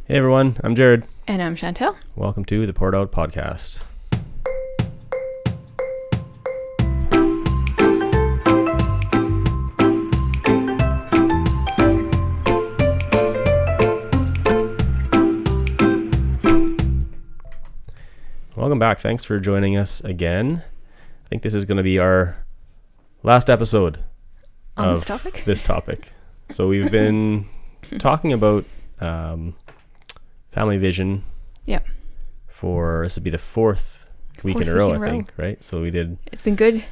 Hey everyone, I'm Jared. And I'm Chantel. Welcome to the Poured Out Podcast. Welcome back. Thanks for joining us again. I think this is going to be our last episode On of this topic. So we've been talking about family vision. Yeah. This would be the fourth week in a row, I think, right? So we did. It's been good.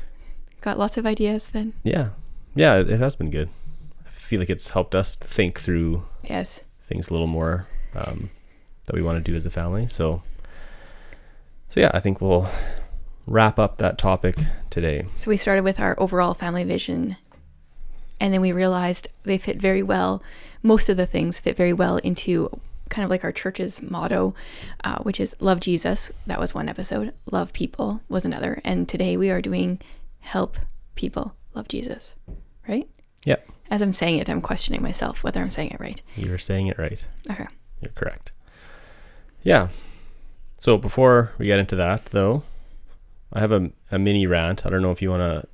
Got lots of ideas then. Yeah, it has been good. I feel like it's helped us think through things a little more that we want to do as a family. So yeah, I think we'll wrap up that topic today. So we started with our overall family vision, and then we realized they fit very well. Most of the things fit very well into kind of like our church's motto, which is love Jesus. That was one episode. Love people was another. And today we are doing help people love Jesus, right? Yep. As I'm saying it, I'm questioning myself whether I'm saying it right. You're saying it right. Okay. You're correct. Yeah. So before we get into that, though, I have a mini rant. I don't know if you want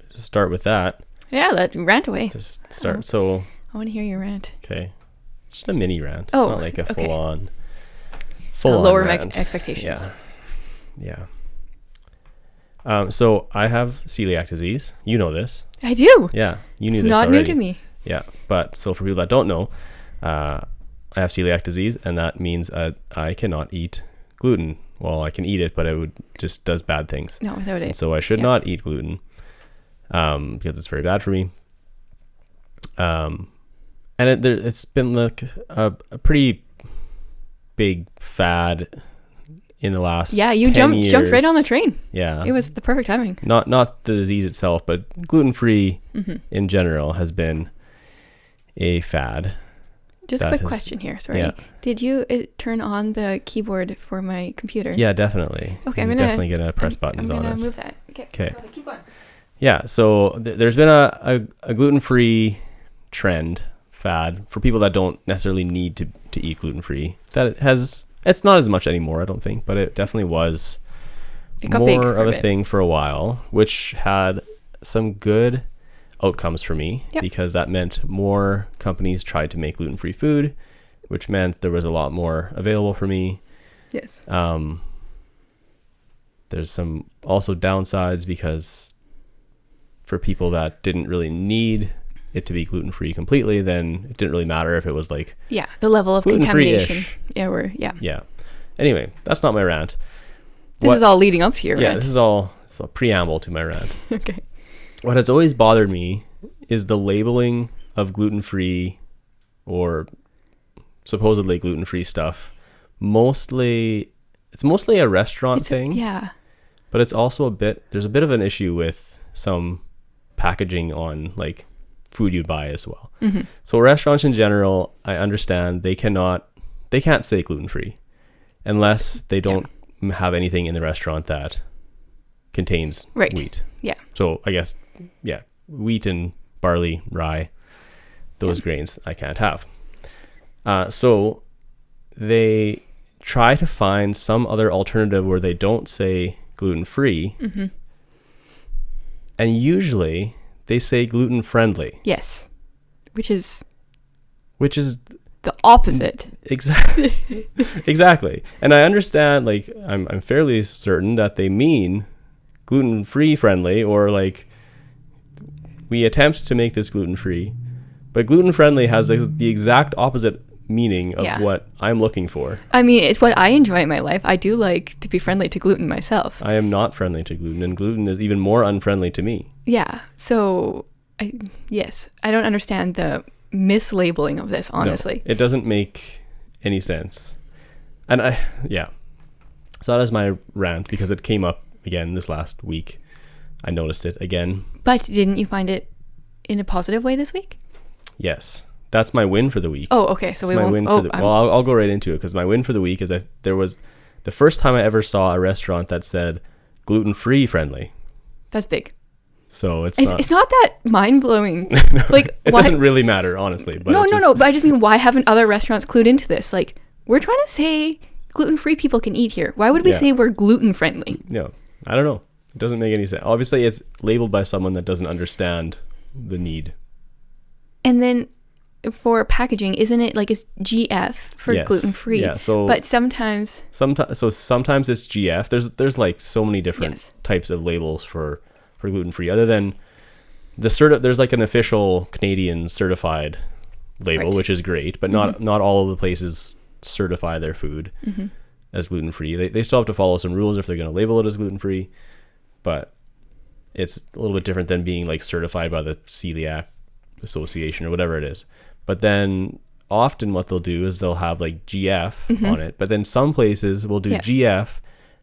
to start with that. Yeah, let rant away. Just start. So I want to hear your rant. Okay. It's just a mini rant. Oh, it's not like a full-on lower rant. expectations. Yeah. So I have celiac disease. You know this. I do. Yeah, you knew it's this not already. new to me. Yeah, but so for people that don't know, I have celiac disease, and that means I cannot eat gluten. Well, I can eat it, but it just does bad things. Not without it. And so I should not eat gluten because it's very bad for me. And it's been like a pretty big fad in the last you 10 years. jumped right on the train. Yeah, it was the perfect timing. Not the disease itself, but gluten-free in general has been a fad. Just a quick question here. Sorry. Yeah. Did you turn on the keyboard for my computer? Yeah, definitely. Okay, I'm definitely gonna press buttons on it. I'm gonna move that. Okay. Keep going. Yeah. So there's been a gluten-free fad for people that don't necessarily need to eat gluten-free. It's not as much anymore, I don't think, but it definitely was more of a thing for a while, which had some good outcomes for me because that meant more companies tried to make gluten-free food, which meant there was a lot more available for me. Yes. There's some also downsides because for people that didn't really need it to be gluten-free completely, then it didn't really matter if it was like the level of contamination. Yeah. Anyway, that's not my rant. This is all leading up to your rant. Yeah, this is all a preamble to my rant. Okay. What has always bothered me is the labeling of gluten-free or supposedly gluten-free stuff. It's mostly a restaurant thing. Yeah. But it's also there's a bit of an issue with some packaging on like food you buy as well. Mm-hmm. So restaurants in general, I understand they can't say gluten-free unless they don't have anything in the restaurant that contains wheat. Yeah. So I guess, wheat and barley, rye, those grains I can't have. So they try to find some other alternative where they don't say gluten-free. Mm-hmm. And usually they say gluten-friendly. Yes. Which is the opposite. Exactly. And I understand, like, I'm fairly certain that they mean gluten-free friendly, or like we attempt to make this gluten-free, but gluten-friendly has the exact opposite meaning of what I'm looking for. I mean, it's what I enjoy in my life. I do like to be friendly to gluten myself. I am not friendly to gluten, and gluten is even more unfriendly to me. Yeah. So, I don't understand the mislabeling of this, honestly. No, it doesn't make any sense. And so that is my rant because it came up again this last week. I noticed it again. But didn't you find it in a positive way this week? Yes. That's my win for the week. Oh, okay. So I'll go right into it because my win for the week is there was the first time I ever saw a restaurant that said gluten-free friendly. That's big. So it's not that mind-blowing. Like, it doesn't really matter, honestly. But no. But I just mean, why haven't other restaurants clued into this? Like, we're trying to say gluten-free people can eat here. Why would we say we're gluten-friendly? No, I don't know. It doesn't make any sense. Obviously, it's labeled by someone that doesn't understand the need. And then for packaging, isn't it like it's GF for gluten-free? Yeah. So, but sometimes it's GF. There's like so many different types of labels for gluten-free. Other than there's like an official Canadian certified label, which is great, but not all of the places certify their food as gluten-free. They still have to follow some rules if they're going to label it as gluten-free, but it's a little bit different than being like certified by the Celiac Association or whatever it is. But then often what they'll do is they'll have like GF on it, but then some places will do GF,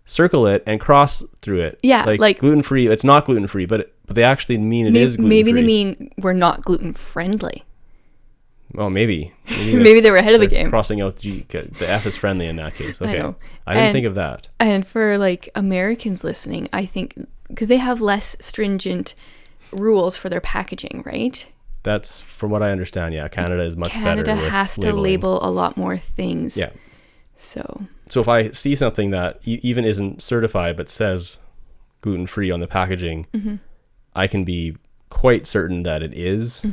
circle it, and cross through it. Yeah, like gluten-free. It's not gluten-free, but they actually mean it is gluten-free. Maybe they mean we're not gluten-friendly. Well, maybe they were ahead of the game. Crossing out the F is friendly in that case. Okay, I know. I didn't think of that. And for like Americans listening, I think because they have less stringent rules for their packaging, right? That's from what I understand. Yeah, Canada is much better. Canada has to label a lot more things. Yeah. So if I see something that even isn't certified but says gluten-free on the packaging, I can be quite certain that it is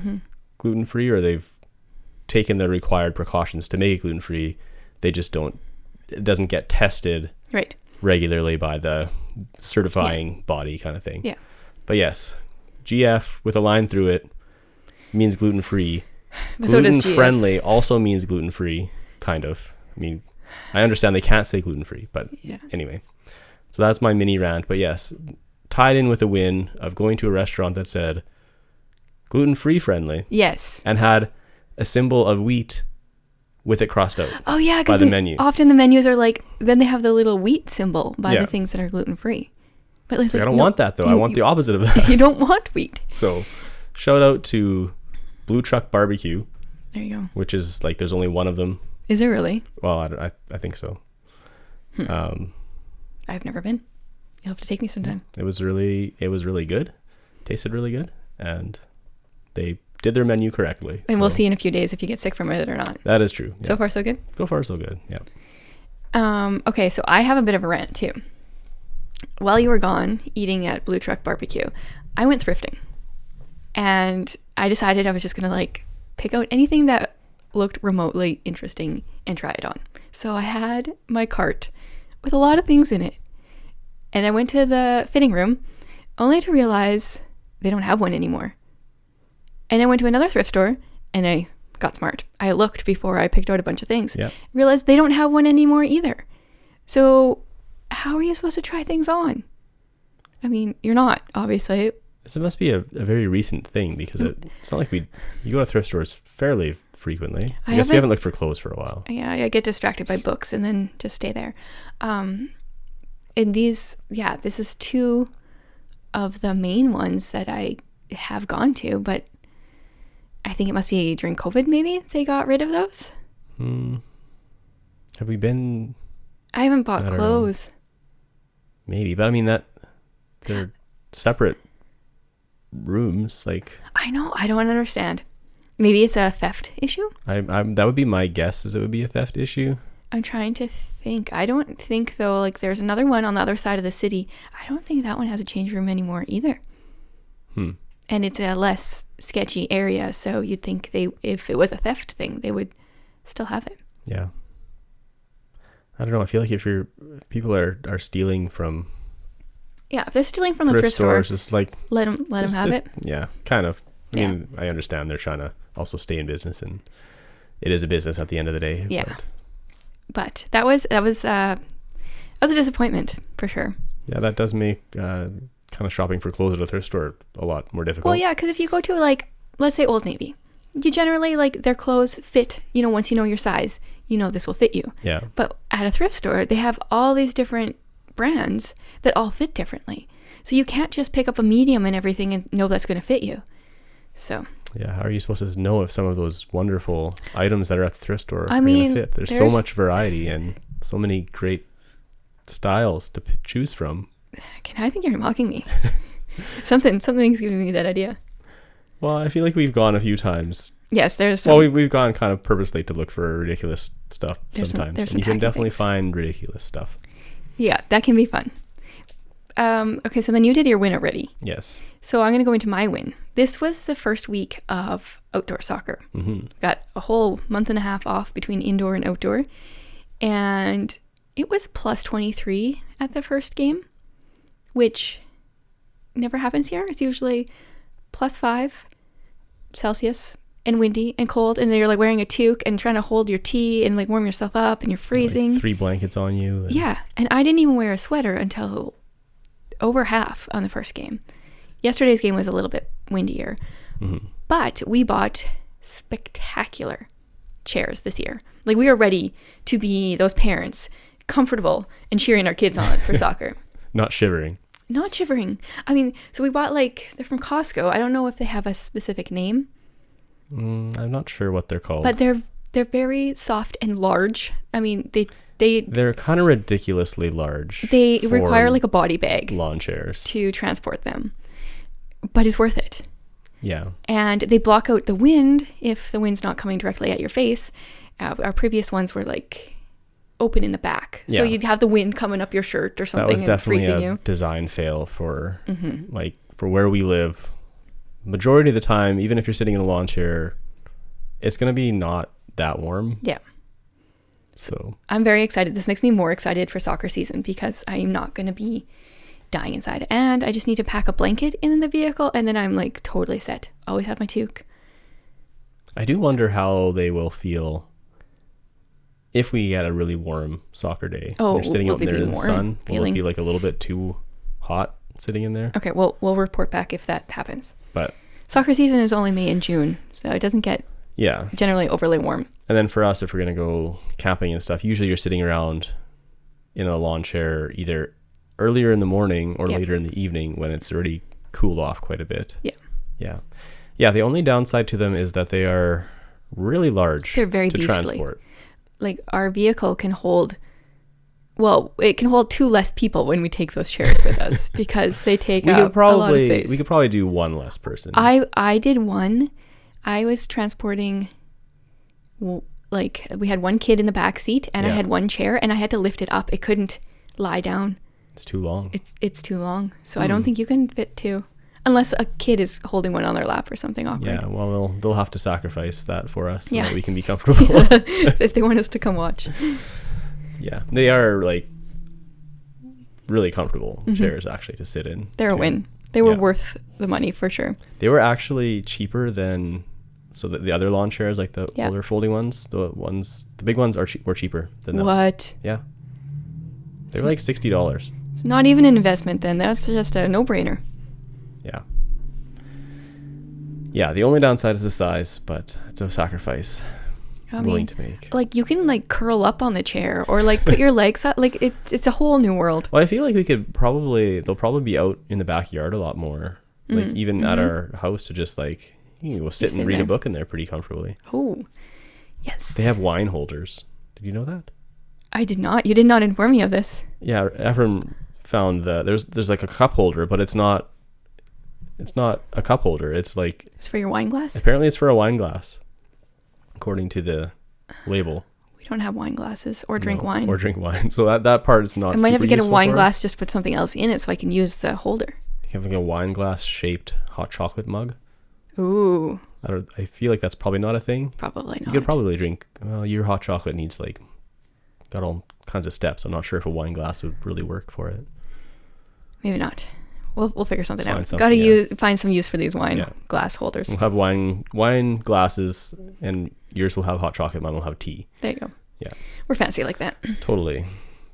gluten-free, or they've taken the required precautions to make it gluten-free. They just don't. It doesn't get tested regularly by the certifying body kind of thing. Yeah. But yes, GF with a line through it means gluten-free. Gluten-friendly also means gluten-free, kind of. I mean, I understand they can't say gluten-free, but anyway. So that's my mini rant. But yes, tied in with a win of going to a restaurant that said gluten-free friendly. Yes. And had a symbol of wheat with it crossed out. Oh yeah, because often the menus are like, then they have the little wheat symbol by the things that are gluten-free. But like, I don't want that though. I want the opposite of that. You don't want wheat. So shout out to Blue Truck Barbecue. There you go. Which is like, there's only one of them. Is there really? Well, I think so. I've never been. You'll have to take me sometime. It was really good. Tasted really good, and they did their menu correctly. And we'll see in a few days if you get sick from it or not. That is true. Yeah. So far, so good? So far, so good. Yeah. Okay, so I have a bit of a rant too. While you were gone eating at Blue Truck Barbecue, I went thrifting. And I decided I was just going to like pick out anything that looked remotely interesting and try it on. So I had my cart with a lot of things in it. And I went to the fitting room only to realize they don't have one anymore. And I went to another thrift store and I got smart. I looked before I picked out a bunch of things. Yep. Realized they don't have one anymore either. So how are you supposed to try things on? I mean, you're not, obviously. This must be a very recent thing, because it's not like you go to thrift stores fairly frequently. I guess we haven't looked for clothes for a while. Yeah, I get distracted by books and then just stay there. And this is two of the main ones that I have gone to, but I think it must be during COVID maybe they got rid of those. Have we been? I haven't bought clothes. Maybe, but I mean they're separate rooms. Like, I know, I don't understand. Maybe it's a theft issue. That would be my guess. Is it would be a theft issue. I'm trying to think. I don't think though. Like, there's another one on the other side of the city. I don't think that one has a change room anymore either. And it's a less sketchy area, so you'd think if it was a theft thing, they would still have it. Yeah. I don't know. I feel like if people are stealing from. Yeah, if they're stealing from the thrift store, just like let them have it. Yeah, kind of. I mean, I understand they're trying to also stay in business, and it is a business at the end of the day. Yeah. But that was a disappointment for sure. Yeah, that does make kind of shopping for clothes at a thrift store a lot more difficult. Well, yeah, because if you go to like, let's say Old Navy, you generally like their clothes fit, once you know your size, this will fit you. Yeah. But at a thrift store, they have all these different brands that all fit differently. So you can't just pick up a medium and everything and know that's going to fit you. So. Yeah, how are you supposed to know if some of those wonderful items that are at the thrift store are going to fit? There's so much variety and so many great styles to choose from. I think you're mocking me. Something's giving me that idea. Well, I feel like we've gone a few times. Yes, there's some. Well, we've gone kind of purposely to look for ridiculous stuff sometimes. There's and you can tacky definitely things. find ridiculous stuff. Yeah, that can be fun. Okay, so then you did your win already. Yes. So I'm going to go into my win. This was the first week of outdoor soccer. Got a whole month and a half off between indoor and outdoor. And it was plus 23 at the first game, which never happens here. It's usually plus 5 Celsius and windy and cold. And then you're like wearing a toque and trying to hold your tea and like warm yourself up and you're freezing. Like 3 blankets on you. Yeah. And I didn't even wear a sweater until over half on the first game. Yesterday's game was a little bit windier, but we bought spectacular chairs this year. Like we are ready to be those parents, comfortable and cheering our kids on for soccer. Not shivering. Not shivering. I mean, so we bought they're from Costco. I don't know if they have a specific name. I'm not sure what they're called. But they're very soft and large. I mean, they're kind of ridiculously large. They require like a body bag lawn chairs to transport them. But it's worth it. Yeah. And they block out the wind if the wind's not coming directly at your face. Our previous ones were like open in the back. So you'd have the wind coming up your shirt or something and freezing you. That was definitely a design fail for for where we live. Majority of the time, even if you're sitting in a lawn chair, it's going to be not that warm. Yeah. So I'm very excited. This makes me more excited for soccer season because I'm not going to be dying inside. And I just need to pack a blanket in the vehicle and then I'm like totally set. Always have my toque. I do wonder how they will feel if we get a really warm soccer day. You're sitting out there in the sun. Will it be like a little bit too hot sitting in there? Okay, well, we'll report back if that happens. But soccer season is only May and June, so it doesn't get generally overly warm. And then for us, if we're going to go camping and stuff, usually you're sitting around in a lawn chair either earlier in the morning or later in the evening when it's already cooled off quite a bit. Yeah, the only downside to them is that they are really large. They're very to beastly. Transport. Like our vehicle can hold, it can hold 2 less people when we take those chairs with us because they take up a lot of space. We could probably do one less person. I did one. I was transporting, we had one kid in the back seat and I had one chair and I had to lift it up. It couldn't lie down. It's too long. It's too long. So I don't think you can fit 2. Unless a kid is holding one on their lap or something awkward. Yeah, well, they'll have to sacrifice that for us so that we can be comfortable. If they want us to come watch. Yeah, they are like really comfortable chairs actually to sit in. They're a win. They were worth the money for sure. They were actually cheaper than the other lawn chairs, like the older folding ones. The big ones were cheaper than them. What? Yeah, they were like $60. It's not even an investment then. That's just a no-brainer. Yeah, the only downside is the size, but it's a sacrifice I'm willing to make. Like you can like curl up on the chair or like put your legs up. Like it's a whole new world. Well, I feel like they'll probably be out in the backyard a lot more. Like even at our house to just like, you can go sit and read a book in there pretty comfortably. Oh, yes. They have wine holders. Did you know that? I did not. You did not inform me of this. Yeah, Ephraim found that there's like a cup holder, but it's not a cup holder. It's like... It's for your wine glass? Apparently it's for a wine glass, according to the label. We don't have wine glasses or drink wine. Or drink wine. So that part is not I might have to get a wine glass, us. just put something else in it so I can use the holder. You have like a wine glass shaped hot chocolate mug. Ooh. I feel like that's probably not a thing. Probably not. You could probably drink... Well, your hot chocolate needs like... Got all kinds of steps. I'm not sure if a wine glass would really work for it. Maybe not. We'll figure something out. Got to find some use for these wine glass holders. We'll have wine glasses, and yours will have hot chocolate. Mine will have tea. There you go. Yeah. We're fancy like that. Totally.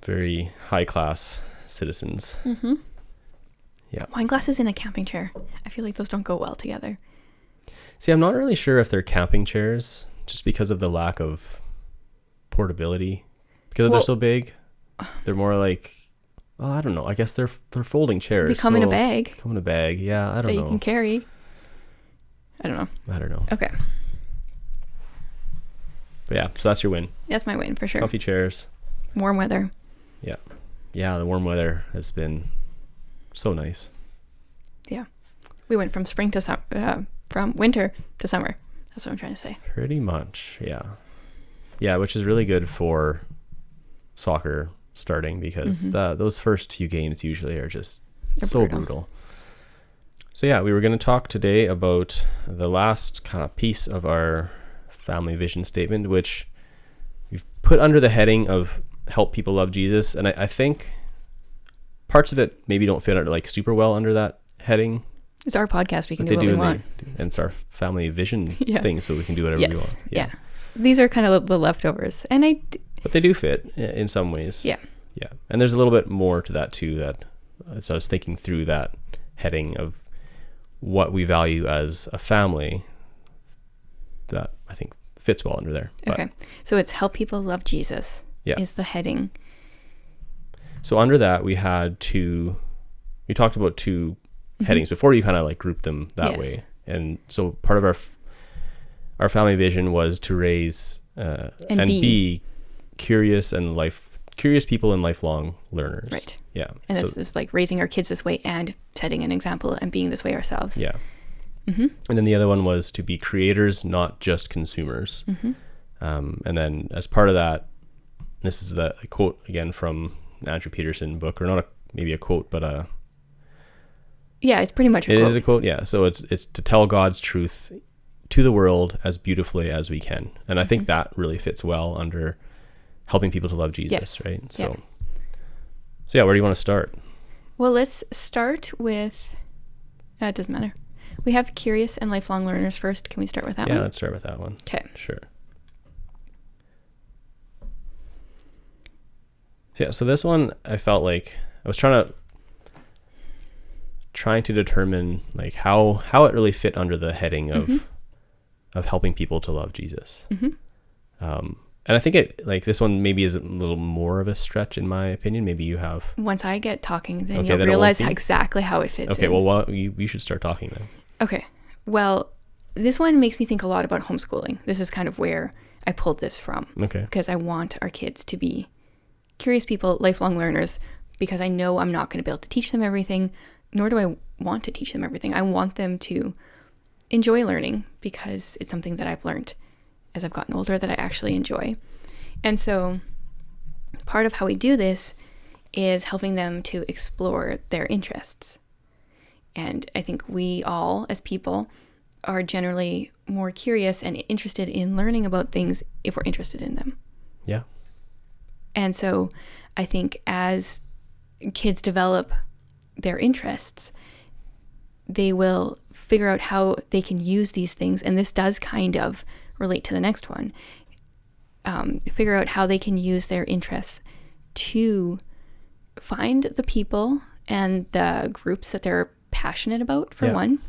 Very high class citizens. Mm-hmm. Yeah. Wine glasses in a camping chair. I feel like those don't go well together. See, I'm not really sure if they're camping chairs, just because of the lack of portability. Because they're so big, they're more like... Oh, I don't know. I guess they're folding chairs. They come in a bag. Come in a bag. Yeah, I don't know. That you can carry. I don't know. Okay. But yeah, so that's your win. That's my win for sure. Comfy chairs. Warm weather. Yeah. Yeah, the warm weather has been so nice. Yeah. We went from from winter to summer. That's what I'm trying to say. Pretty much, yeah. Yeah, which is really good for soccer starting because those first few games usually are just so brutal. So yeah, we were going to talk today about the last kind of piece of our family vision statement, which we've put under the heading of help people love Jesus. And I think parts of it maybe don't fit like super well under that heading. It's our podcast. We can do what we want. And it's our family vision thing, so we can do whatever we want. Yeah. These are kind of the leftovers. But they do fit in some ways. Yeah. Yeah. And there's a little bit more to that too, that as I was thinking through that heading of what we value as a family, that I think fits well under there. Okay. So it's help people love Jesus is the heading. So under that, we talked about two headings before. You kind of like grouped them that way. And so part of our family vision was to raise and be curious people and lifelong learners. Right. Yeah. And this is like raising our kids this way and setting an example and being this way ourselves. Yeah. And then the other one was to be creators, not just consumers. And then as part of that, this is a quote again from Andrew Peterson book, or not maybe a quote, but yeah, it's pretty much a quote. It is a quote, yeah. So it's to tell God's truth to the world as beautifully as we can. And I think that really fits well under helping people to love Jesus, right? So yeah, where do you want to start? Well, let's start with, it doesn't matter. We have curious and lifelong learners first. Can we start with that one? Yeah, let's start with that one. Okay. Sure. Yeah, so this one, I felt like I was trying to determine like how it really fit under the heading of helping people to love Jesus. And I think it, like, this one maybe is a little more of a stretch in my opinion. Maybe you have. Once I get talking, then you'll realize exactly how it fits in. Okay, well, we should start talking then. Okay. Well, this one makes me think a lot about homeschooling. This is kind of where I pulled this from. Okay. Because I want our kids to be curious people, lifelong learners, because I know I'm not going to be able to teach them everything, nor do I want to teach them everything. I want them to enjoy learning because it's something that I've learned as I've gotten older that I actually enjoy. And so part of how we do this is helping them to explore their interests. And I think we all, as people, are generally more curious and interested in learning about things if we're interested in them. Yeah. And so I think as kids develop their interests, they will figure out how they can use these things. And this does kind of relate to the next one. Figure out how they can use their interests to find the people and the groups that they're passionate about, for one.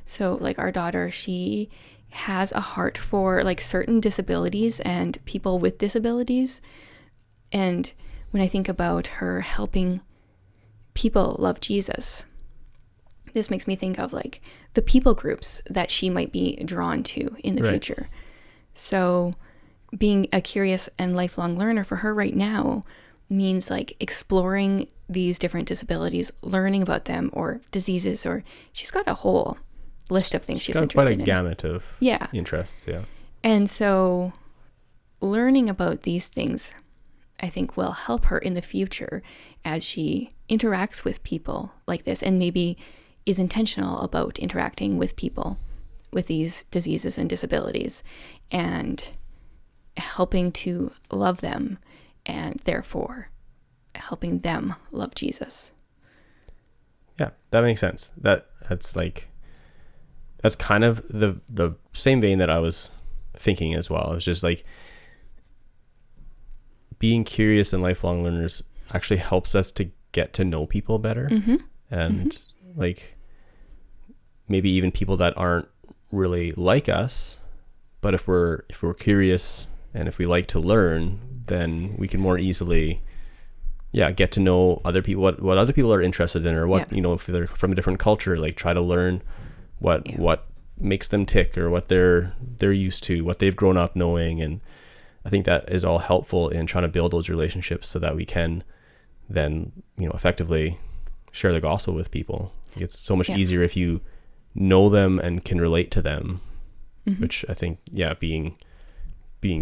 So like our daughter, she has a heart for like certain disabilities and people with disabilities. And when I think about her helping people love Jesus, this makes me think of like the people groups that she might be drawn to in the future. So being a curious and lifelong learner for her right now means like exploring these different disabilities, learning about them or diseases, or she's got a whole list of things she's interested in. Quite a gamut of interests, yeah. And so learning about these things, I think, will help her in the future as she interacts with people like this, and maybe is intentional about interacting with people with these diseases and disabilities and helping to love them, and therefore helping them love Jesus. Yeah, that makes sense. That's kind of the same vein that I was thinking as well. It's just like being curious and lifelong learners actually helps us to get to know people better. And like maybe even people that aren't really like us, but if we're curious and if we like to learn, then we can more easily get to know other people, what other people are interested in, or what if they're from a different culture, like try to learn what makes them tick, or what they're used to, what they've grown up knowing. And I think that is all helpful in trying to build those relationships so that we can then effectively share the gospel with people. It's so much easier if you know them and can relate to them, Mm-hmm. which I think, yeah, being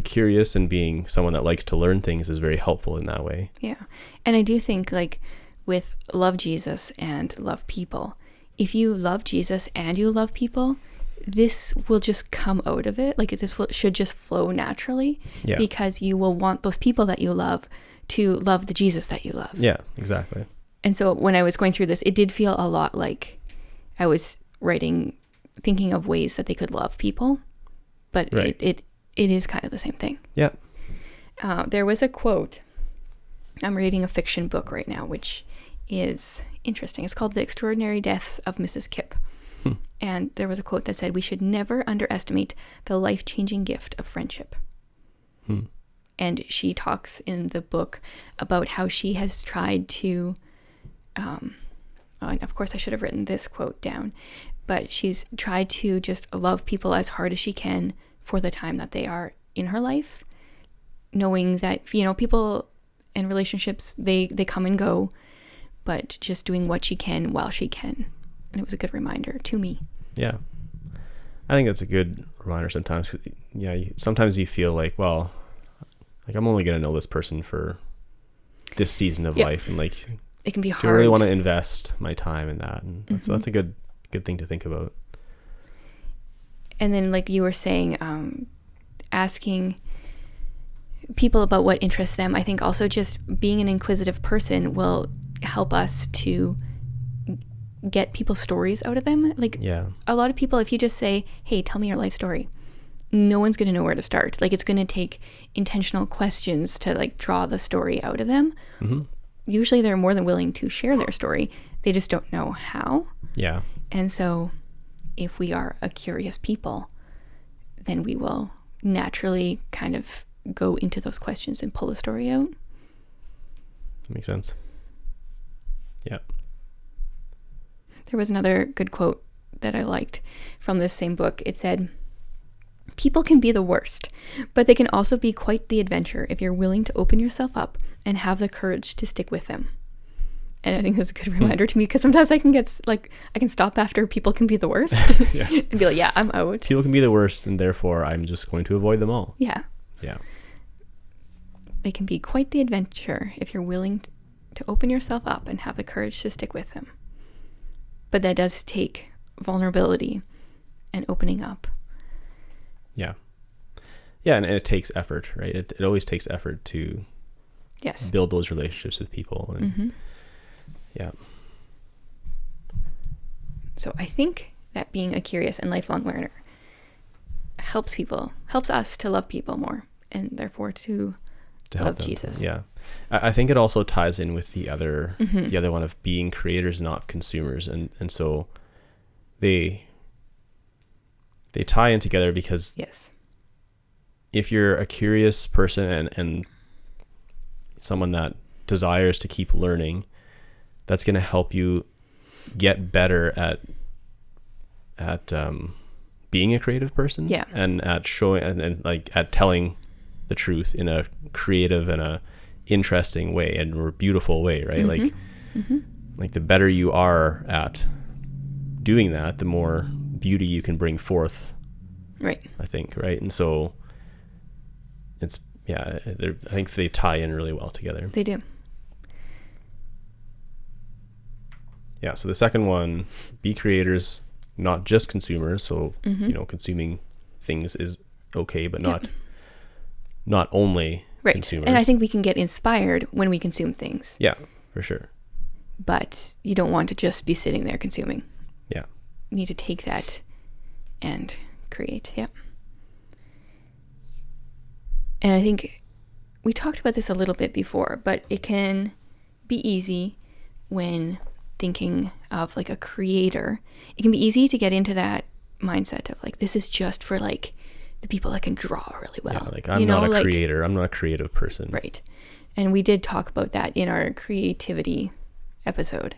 curious and being someone that likes to learn things is very helpful in that way. Yeah. And I do think like with love Jesus and love people, if you love Jesus and you love people, this will just come out of it. Like should just flow naturally, Yeah. because you will want those people that you love to love the Jesus that you love. Yeah, exactly. And so when I was going through this, it did feel a lot like I was thinking of ways that they could love people, but Right. it is kind of the same thing. Yeah. There was a quote. I'm reading a fiction book right now, which is interesting. It's called The Extraordinary Deaths of Mrs. Kipp. And there was a quote that said, "We should never underestimate the life-changing gift of friendship." And she talks in the book about how she has tried to, and of course I should have written this quote down, but she's tried to just love people as hard as she can for the time that they are in her life, knowing that, people and relationships, they come and go, but just doing what she can while she can. And it was a good reminder to me. Yeah. I think that's a good reminder sometimes. Yeah. Sometimes you feel like, well, like I'm only going to know this person for this season of life. And like, it can be hard. I really want to invest my time in that. And so that's a good thing to think about. And then like you were saying, asking people about what interests them. I think also just being an inquisitive person will help us to get people's stories out of them. Like, yeah, a lot of people, if you just say, "Hey, tell me your life story," no one's going to know where to start. Like, it's going to take intentional questions to like draw the story out of them. Usually they're more than willing to share their story. They just don't know how. Yeah. And so if we are a curious people, then we will naturally kind of go into those questions and pull the story out. That makes sense. Yeah. There was another good quote that I liked from this same book. It said, "People can be the worst, but they can also be quite the adventure if you're willing to open yourself up and have the courage to stick with them." And I think that's a good reminder to me, because sometimes I can get like, I can stop after people can be the worst and be like, yeah, I'm out. People can be the worst, and therefore I'm just going to avoid them all. Yeah. Yeah. They can be quite the adventure if you're willing to open yourself up and have the courage to stick with them. But that does take vulnerability and opening up. Yeah. Yeah, and it takes effort, right? It always takes effort to build those relationships with people. And yeah. So I think that being a curious and lifelong learner helps us to love people more, and therefore to love Jesus. Yeah. I think it also ties in with the other one of being creators, not consumers. And so they tie in together, because if you're a curious person and someone that desires to keep learning, that's going to help you get better at being a creative person, and at showing and like at telling the truth in a creative and a interesting way and a beautiful way, right? Like the better you are at doing that, the more beauty you can bring forth, right? I think, right? And so it's I think they tie in really well together. They do. Yeah. So the second one, be creators, not just consumers. So consuming things is okay, but not only consumers. And I think we can get inspired when we consume things. Yeah, for sure. But you don't want to just be sitting there consuming. Yeah. You need to take that and create. Yeah. And I think we talked about this a little bit before, but it can be easy when thinking of like a creator. It can be easy to get into that mindset of like, this is just for like the people that can draw really well. Yeah, like I'm not a creator. I'm not a creative person. Right. And we did talk about that in our creativity episode.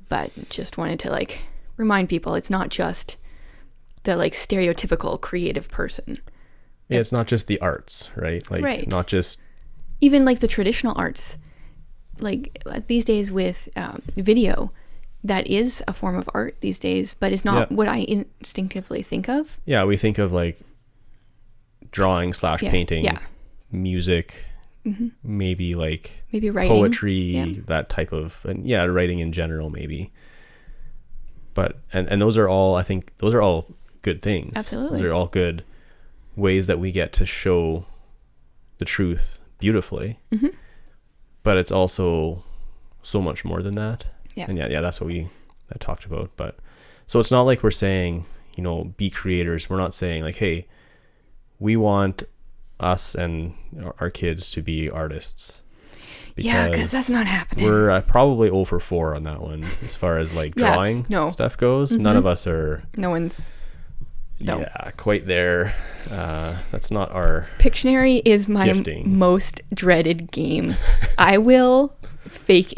But just wanted to like remind people it's not just the like stereotypical creative person. Yeah, it's not just the arts, right? Like not just even like the traditional arts. Like these days with video, that is a form of art these days, but it's not what I instinctively think of. Yeah, we think of like drawing / painting, music, maybe writing, poetry, that type of, and writing in general maybe. But and those are all, I think those are all good things. Absolutely. Those are all good ways that we get to show the truth beautifully. But it's also so much more than that. Yeah. And that's what I talked about. But so it's not like we're saying, be creators. We're not saying like, hey, we want us and our kids to be artists. Because that's not happening. We're probably 0 for 4 on that one as far as like drawing stuff goes. None of us are. No one's. No. Quite there. That's not our Pictionary is my gifting. Most dreaded game. I will fake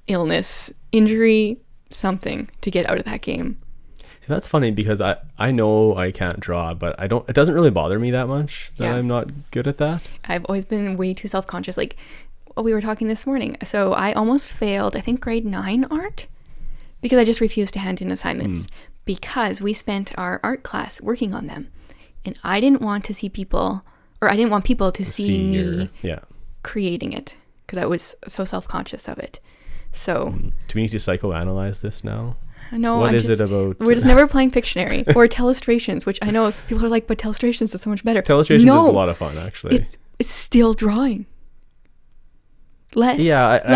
illness, injury, something to get out of that game. That's funny because I know I can't draw, but it doesn't really bother me that much that I'm not good at that. I've always been way too self-conscious. Like we were talking this morning. So I almost failed, I think grade 9 art because I just refused to hand in assignments because we spent our art class working on them. And I didn't want to see people, or I didn't want people to see me creating it because I was so self-conscious of it. So do we need to psychoanalyze this now? No, what is it about? We're just never playing Pictionary or Telestrations, which I know people are like, but Telestrations is so much better. Telestrations is a lot of fun, actually. It's still drawing. I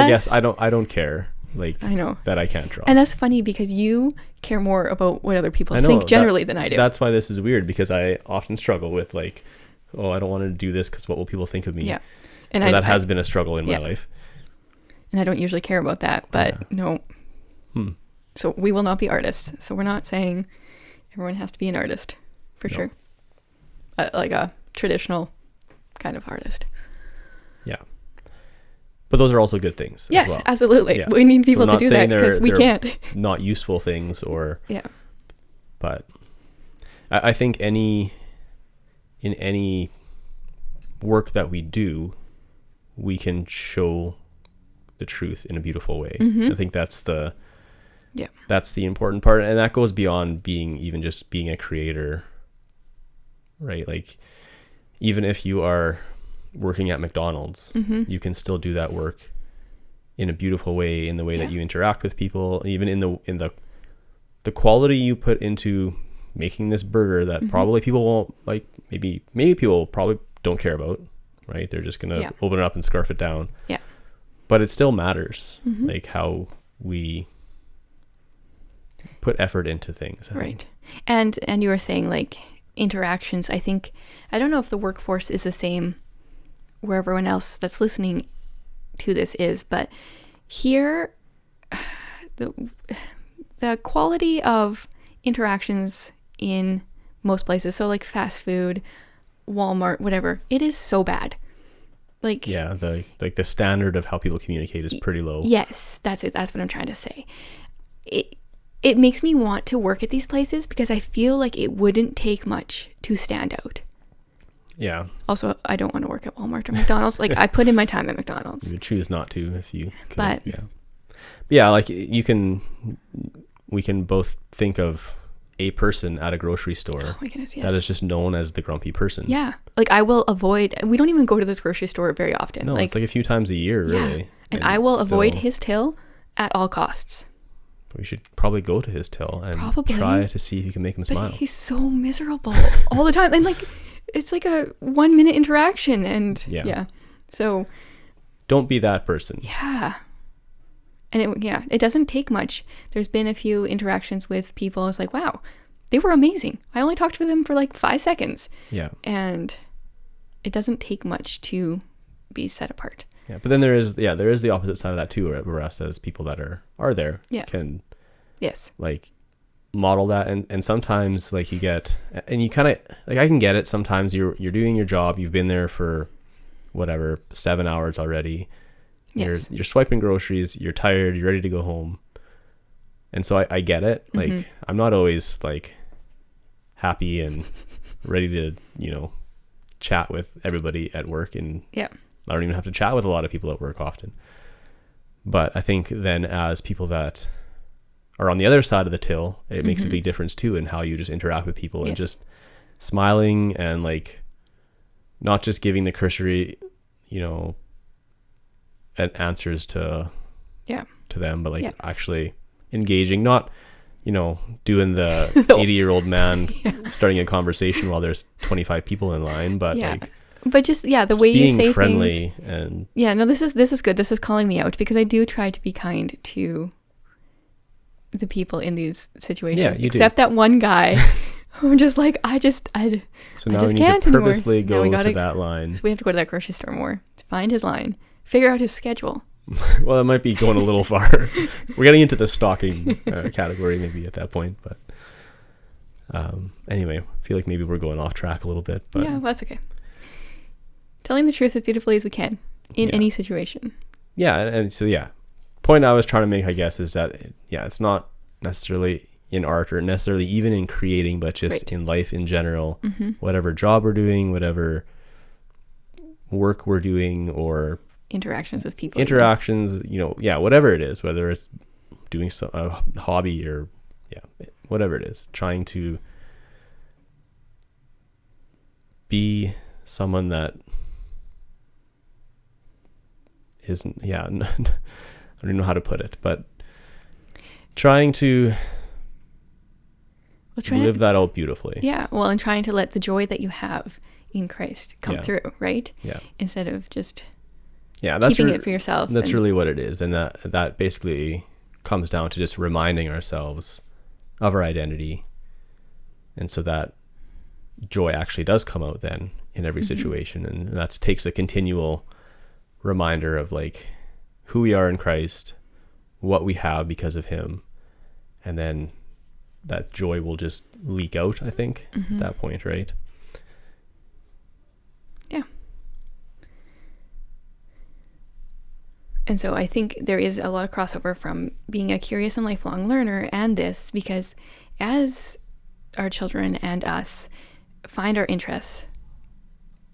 guess I don't care. Like, I know that I can't draw, and that's funny because you care more about what other people think generally than I do. That's why this is weird because I often struggle with like, oh, I don't want to do this because what will people think of me? Yeah, and that has been a struggle in my life. And I don't usually care about that, but no. So we will not be artists. So we're not saying everyone has to be an artist, for sure. Like a traditional kind of artist. Yeah. But those are also good things. Yes, as well. Absolutely. Yeah. We need people to do that because we can't. Not useful things or. Yeah. But I think in any work that we do, we can show the truth in a beautiful way. I think that's the important part, and that goes beyond being a creator, right? Like even if you are working at McDonald's, you can still do that work in a beautiful way, in the way that you interact with people, even in the quality you put into making this burger that probably people won't like. Maybe people probably don't care about, right? They're just gonna open it up and scarf it down. Yeah. But it still matters, like how we put effort into things. Right. And you were saying like interactions. I don't know if the workforce is the same where everyone else that's listening to this is, but here the quality of interactions in most places, so like fast food, Walmart, whatever, it is so bad. Like the standard of how people communicate is pretty low. Yes, that's it. That's what I'm trying to say. It makes me want to work at these places because I feel like it wouldn't take much to stand out. Yeah. Also, I don't want to work at Walmart or McDonald's. Like I put in my time at McDonald's. You would choose not to if you could. But yeah, like we can both think of a person at a grocery store that is just known as the grumpy person. Yeah. Like we don't even go to this grocery store very often. No, it's like a few times a year, really. Yeah. And I will avoid his till at all costs. We should probably go to his till and try to see if you can make him smile. He's so miserable all the time. And like, it's like a 1 minute interaction and so. Don't be that person. Yeah. And it doesn't take much. There's been a few interactions with people. It's like, wow, they were amazing. I only talked to them for like 5 seconds. Yeah. And it doesn't take much to be set apart. Yeah. But then there is the opposite side of that too, where us as people that are there can like model that. And sometimes like you get, and you kind of like, I can get it. Sometimes you're doing your job. You've been there for whatever, 7 hours already. Yes. You're swiping groceries, you're tired, you're ready to go home. And so I get it. Like I'm not always like happy and ready to, chat with everybody at work, and I don't even have to chat with a lot of people at work often. But I think then as people that are on the other side of the till, it makes a big difference too in how you just interact with people and just smiling and like not just giving the cursory, answers to them, but like actually engaging, not doing the 80-year-old man starting a conversation while there's 25 people in line, but just the way you say friendly things. And this is good. This is calling me out, because I do try to be kind to the people in these situations, except that one guy who just like I just so now just we need can't to purposely anymore. go to that line. So we have to go to that grocery store more to find his line, figure out his schedule. Well, it might be going a little far. We're getting into the stalking category maybe at that point, but anyway, I feel like maybe we're going off track a little bit, but well, that's okay. Telling the truth as beautifully as we can in any situation. And so point I was trying to make, I guess, is that it's not necessarily in art or necessarily even in creating, but just in life in general. Whatever job we're doing, whatever work we're doing, or interactions with people, whatever it is, whether it's doing a hobby or whatever it is, trying to be someone that isn't I don't even know how to put it, but trying to live that out beautifully. And trying to let the joy that you have in Christ come through, right? Instead of just keeping it for yourself. That's really what it is. And that basically comes down to just reminding ourselves of our identity. And so that joy actually does come out then in every situation. And that takes a continual reminder of like who we are in Christ, what we have because of him. And then that joy will just leak out, I think, at that point, right? And so I think there is a lot of crossover from being a curious and lifelong learner and this, because as our children and us find our interests,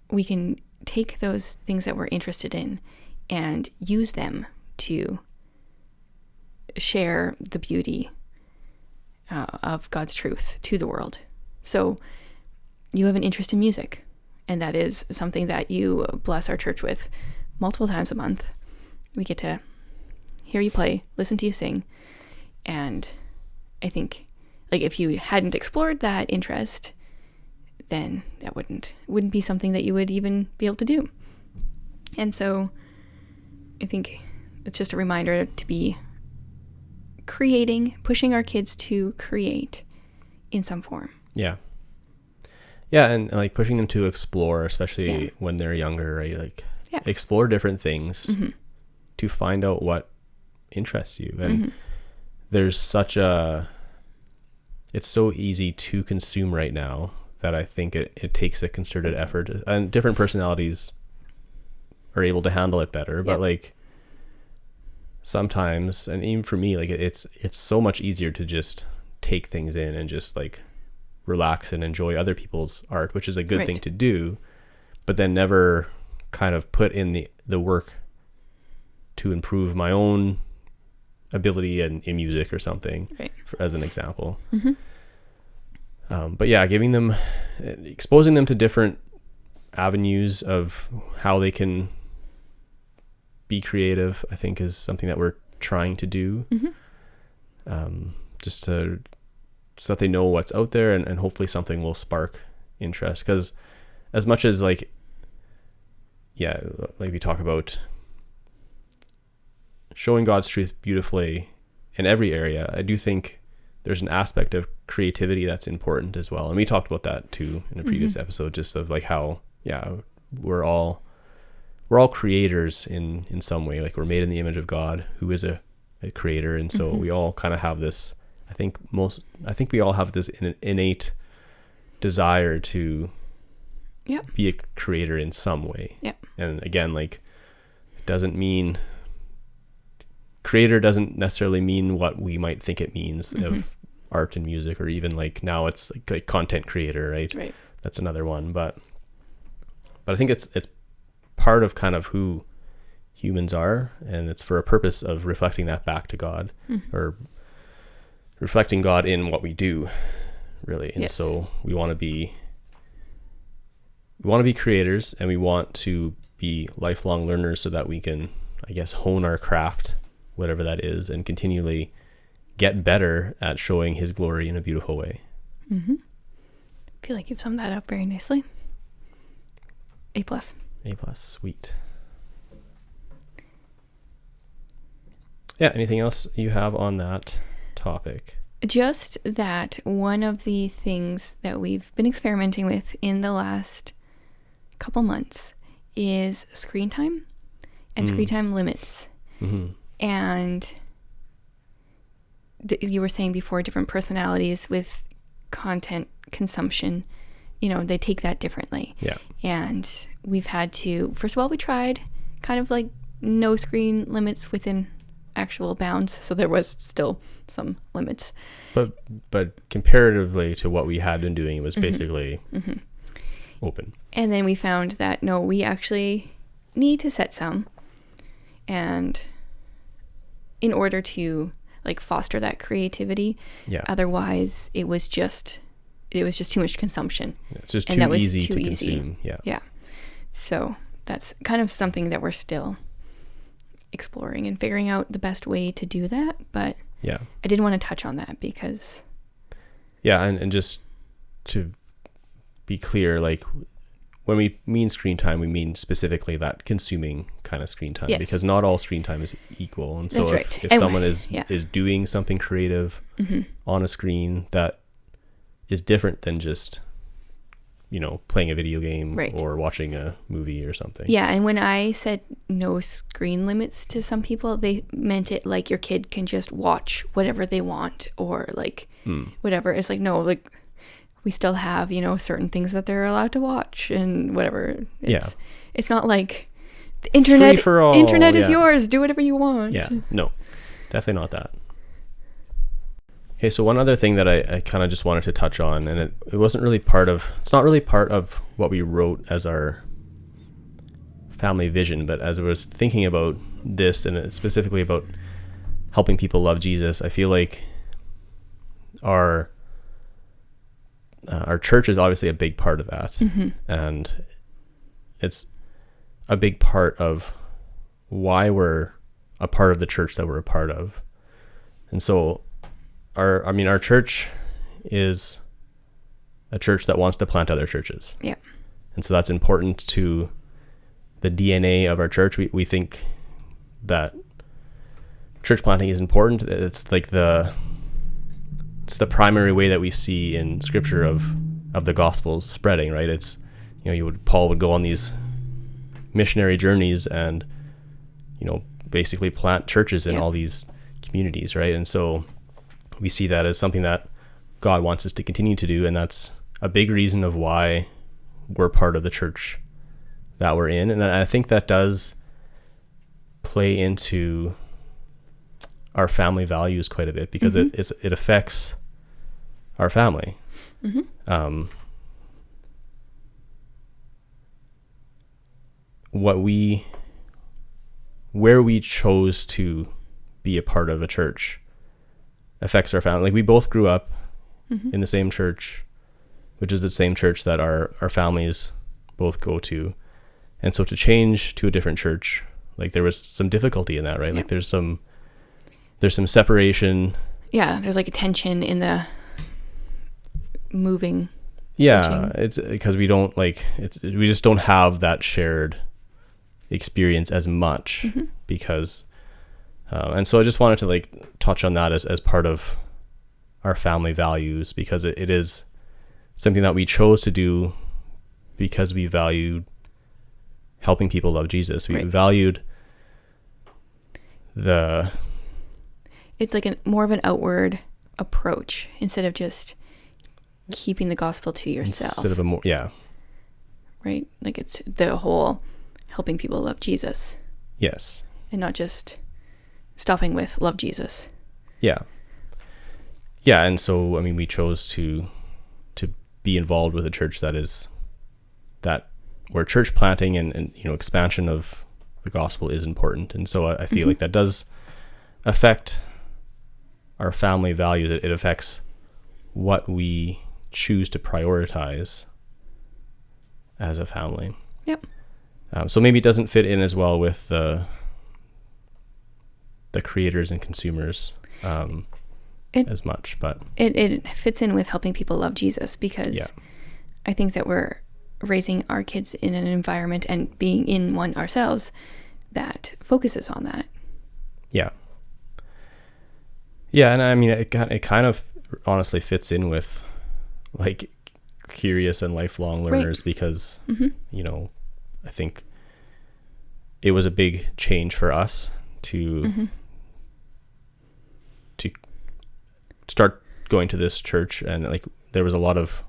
we can take those things that we're interested in and use them to share the beauty of God's truth to the world. So you have an interest in music, and that is something that you bless our church with multiple times a month. We get to hear you play, listen to you sing. And I think like if you hadn't explored that interest, then that wouldn't be something that you would even be able to do. And so I think it's just a reminder to be pushing our kids to create in some form. And like pushing them to explore, especially when they're younger, right? Like explore different things to find out what interests you. And there's it's so easy to consume right now that I think it takes a concerted effort, and different personalities are able to handle it better. But like sometimes, and even for me, like it's so much easier to just take things in and just like relax and enjoy other people's art, which is a good thing to do, but then never kind of put in the work to improve my own ability in music or something, as an example. But exposing them to different avenues of how they can be creative, I think is something that we're trying to do. Just so that they know what's out there, and hopefully something will spark interest. Because as much as like we talk about showing God's truth beautifully in every area, I do think there's an aspect of creativity that's important as well. And we talked about that too in a previous episode, just of like how, we're all creators in some way. Like we're made in the image of God, who is a creator. And so we all kind of have this, I think we all have this innate desire to be a creator in some way. And again, like creator doesn't necessarily mean what we might think it means of art and music, or even like now it's like content creator, right? That's another one. But I think it's part of kind of who humans are, and it's for a purpose of reflecting that back to God, or reflecting God in what we do, really. And Yes. so we want to be creators, and we want to be lifelong learners so that we can, I guess, hone our craft, whatever that is, and continually get better at showing his glory in a beautiful way. Mm-hmm. I feel like you've summed that up very nicely. A+. A+, sweet. Yeah, anything else you have on that topic? Just that one of the things that we've been experimenting with in the last couple months is screen time and screen time limits. Mm-hmm. And you were saying before, different personalities with content consumption, they take that differently. Yeah. And we've had to, first of all, we tried kind of like no screen limits within actual bounds, so there was still some limits, but comparatively to what we had been doing, it was basically open. And then we found that no, we actually need to set some, and in order to like foster that creativity. Yeah. Otherwise it was just too much consumption. It's just and too easy to consume. Yeah. So that's kind of something that we're still exploring and figuring out the best way to do that. But yeah, I did want to touch on that because and just to be clear, like when we mean screen time, we mean specifically that consuming kind of screen time. Yes. Because not all screen time is equal. And so That's if right. someone is doing something creative on a screen that is different than just playing a video game or watching a movie or something. Yeah, and when I said no screen limits to some people, they meant it like your kid can just watch whatever they want, or like whatever. It's like, no, like we still have, certain things that they're allowed to watch and whatever. It's not like the internet, free for all. Internet is yours, do whatever you want. Yeah, no, definitely not that. Okay, so one other thing that I kind of just wanted to touch on, and it wasn't really it's not really part of what we wrote as our family vision, but as I was thinking about this, and specifically about helping people love Jesus, I feel like our church is obviously a big part of that. And it's a big part of why we're a part of the church that we're a part of. And so our church is a church that wants to plant other churches. Yeah. And so that's important to the DNA of our church. We think that church planting is important. It's like the primary way that we see in scripture of the gospel spreading, right? It's, Paul would go on these missionary journeys and, basically plant churches in all these communities, right? And so we see that as something that God wants us to continue to do, and that's a big reason of why we're part of the church that we're in. And I think that does play into our family values quite a bit, because it affects our family. Where we chose to be a part of a church affects our family. Like, we both grew up in the same church, which is the same church that our families both go to. And so to change to a different church, like, there was some difficulty in that, right? Like, there's some separation. Yeah, there's like a tension in the moving. Yeah, switching. it's because we just don't have that shared experience as much because and so I just wanted to like touch on that as part of our family values, because it is something that we chose to do because we valued helping people love Jesus. We valued it's like more of an outward approach instead of just keeping the gospel to yourself. Instead of a more, right? Like, it's the whole helping people love Jesus. Yes. And not just stopping with love Jesus. Yeah. Yeah, and so I mean, we chose to be involved with a church where church planting and expansion of the gospel is important. And so I feel like that does affect our family values, it affects what we choose to prioritize as a family. Yep. So maybe it doesn't fit in as well with the creators and consumers as much, but it fits in with helping people love Jesus, because I think that we're raising our kids in an environment and being in one ourselves that focuses on that. Yeah. Yeah, and I mean, it kind of honestly fits in with like curious and lifelong learners, right? Because, you know, I think it was a big change for us to start going to this church, and like there was a lot of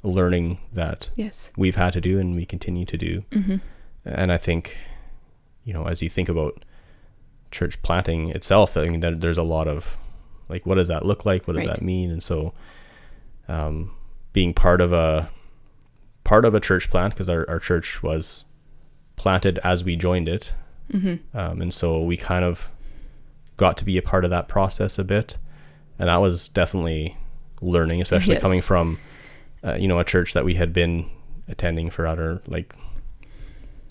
learning that we've had to do and we continue to do. And I think, you know, as you think about church planting itself, I mean, there's a lot of like, what does that look like? What does that mean? And so being part of a church plant, because our church was planted as we joined it. And so we kind of got to be a part of that process a bit. And that was definitely learning, especially coming from, you know, a church that we had been attending for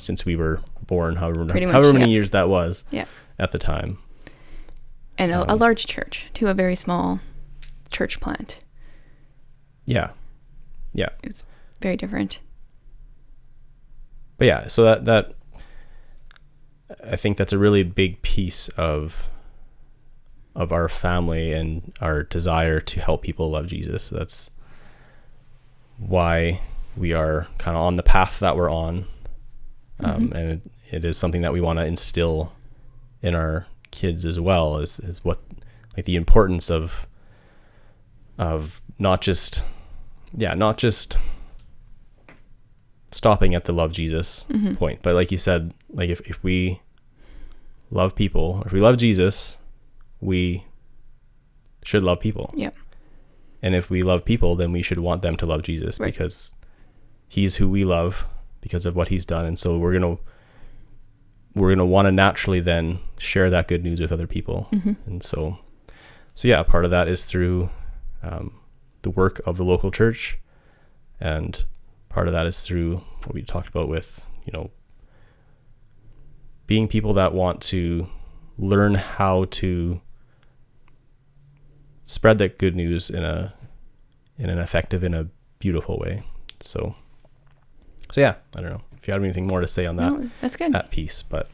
since we were born, however many years that was at the time. And a large church to a very small church plant. Yeah. It's very different. But yeah, so that I think that's a really big piece of our family and our desire to help people love Jesus. That's why we are kind of on the path that we're on. And it is something that we want to instill in our kids as well, is what, like, the importance of not just stopping at the love Jesus point, but like you said, like if we love people, if we love Jesus, we should love people. Yeah. And if we love people, then we should want them to love Jesus, because he's who we love because of what he's done. And so we're going to want to naturally then share that good news with other people. And so yeah, part of that is through the work of the local church, and part of that is through what we talked about with, you know, being people that want to learn how to spread that good news in an effective, in a beautiful way. So yeah, I don't know if you have anything more to say on that. No, that's good. That piece, but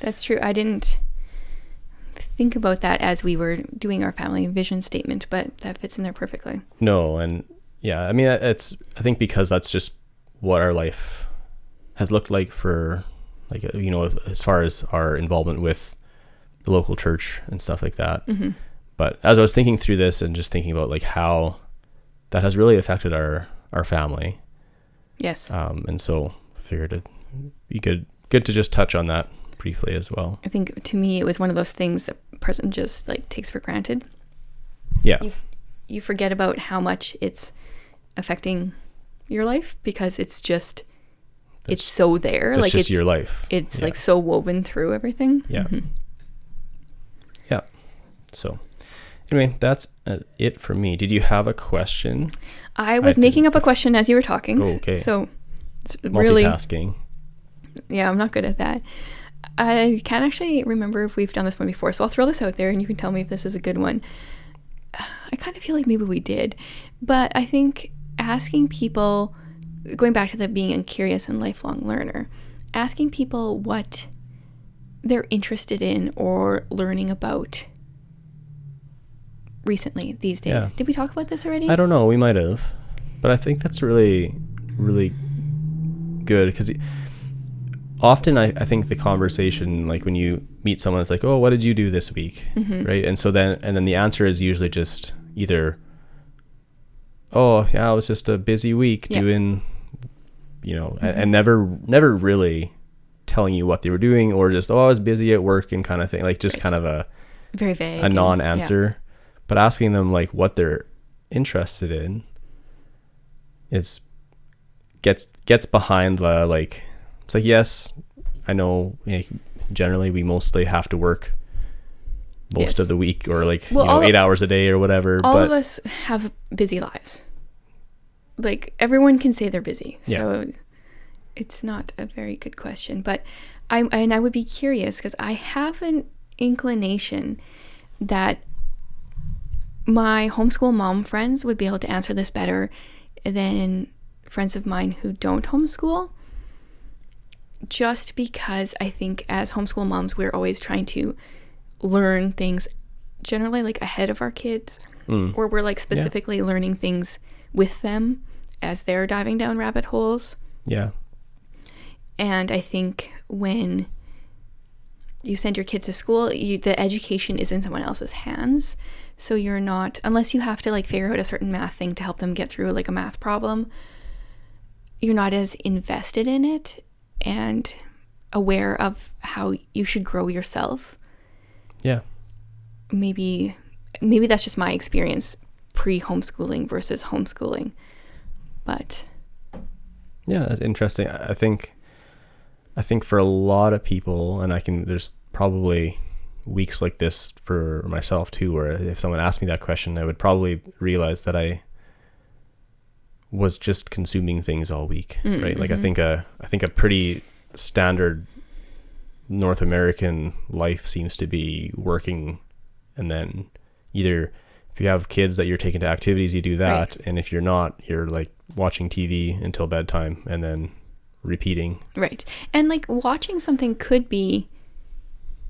that's true. I didn't think about that as we were doing our family vision statement, but that fits in there perfectly. No, and yeah, I mean, I think because that's just what our life has looked like for, like, you know, as far as our involvement with the local church and stuff like that. But as I was thinking through this and just thinking about like how that has really affected our family. Yes. And so figured it'd be good to just touch on that briefly as well. I think to me, it was one of those things that person just like takes for granted. Yeah. You forget about how much it's affecting your life, because it's just, it's so there. That's like just it's your life. It's like so woven through everything. Yeah. Yeah. So anyway, that's it for me. Did you have a question? I was making up a question as you were talking. Oh, okay. So it's multitasking. Yeah, I'm not good at that. I can't actually remember if we've done this one before, so I'll throw this out there and you can tell me if this is a good one. I kind of feel like maybe we did, but I think asking people, going back to the being a curious and lifelong learner, asking people what they're interested in or learning about recently these days. Yeah. Did we talk about this already? I don't know. We might have, but I think that's really, really good, because often I think the conversation, like when you meet someone, it's like, oh, what did you do this week? Right? And so then the answer is usually just either, oh yeah, it was just a busy week doing, you know, and never really telling you what they were doing, or just, oh, I was busy at work and kind of thing, like just kind of a very vague, a non-answer. But asking them like what they're interested in gets behind the, like, it's like, yes, I know, you know, generally we mostly have to work most Yes. of the week, or like, Well, you know, 8 hours a day or whatever. All but of us have busy lives. Like, everyone can say they're busy. Yeah. So it's not a very good question. But I would be curious, because I have an inclination that my homeschool mom friends would be able to answer this better than friends of mine who don't homeschool. Just because I think as homeschool moms, we're always trying to learn things generally like ahead of our kids, or we're like specifically learning things with them as they're diving down rabbit holes. Yeah. And I think when you send your kids to school, the education is in someone else's hands. So you're not, unless you have to like figure out a certain math thing to help them get through like a math problem, you're not as invested in it and aware of how you should grow yourself. Yeah. Maybe that's just my experience pre-homeschooling versus homeschooling. But Yeah, that's interesting. I think for a lot of people, and there's probably weeks like this for myself too, where if someone asked me that question, I would probably realize that I was just consuming things all week, right? Like I think a pretty standard North American life seems to be working, and then either if you have kids that you're taking to activities, you do that, right. And if you're not, you're like watching TV until bedtime and then repeating. Right. And like watching something could be,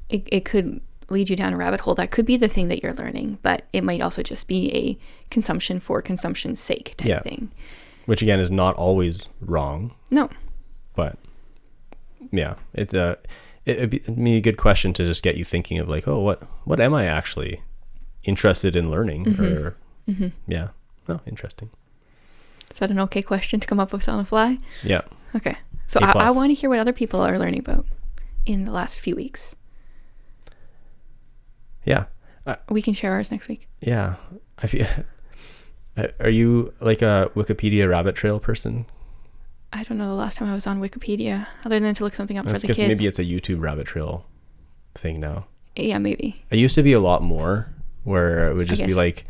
it could lead you down a rabbit hole. That could be the thing that you're learning, but it might also just be a consumption for consumption's sake type thing. Which again is not always wrong. No. But yeah, it'd be a good question to just get you thinking of like, oh, what am I actually interested in learning? Or yeah. Oh, interesting. Is that an okay question to come up with on the fly? Yeah. Okay. So I want to hear what other people are learning about in the last few weeks. Yeah. We can share ours next week. Yeah. I feel. Are you like a Wikipedia rabbit trail person? I don't know the last time I was on Wikipedia, other than to look something up for the kids. Maybe it's a YouTube rabbit trail thing now. Yeah, maybe. It used to be a lot more, where it would just be like,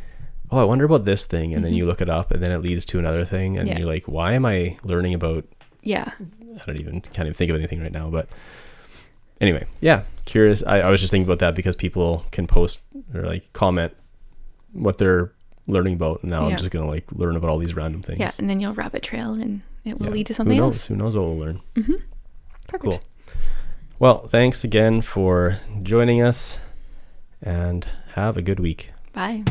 oh, I wonder about this thing, and then you look it up, and then it leads to another thing, and you're like, why am I learning about? Yeah. Can't even think of anything right now, but anyway, yeah, curious. I was just thinking about that because people can post or like comment what they're learning about, and now I'm just gonna like learn about all these random things. Yeah, and then you'll rabbit trail, and it will lead to something else. Who knows what we'll learn? Perfect. Cool. Well, thanks again for joining us, and have a good week. Bye.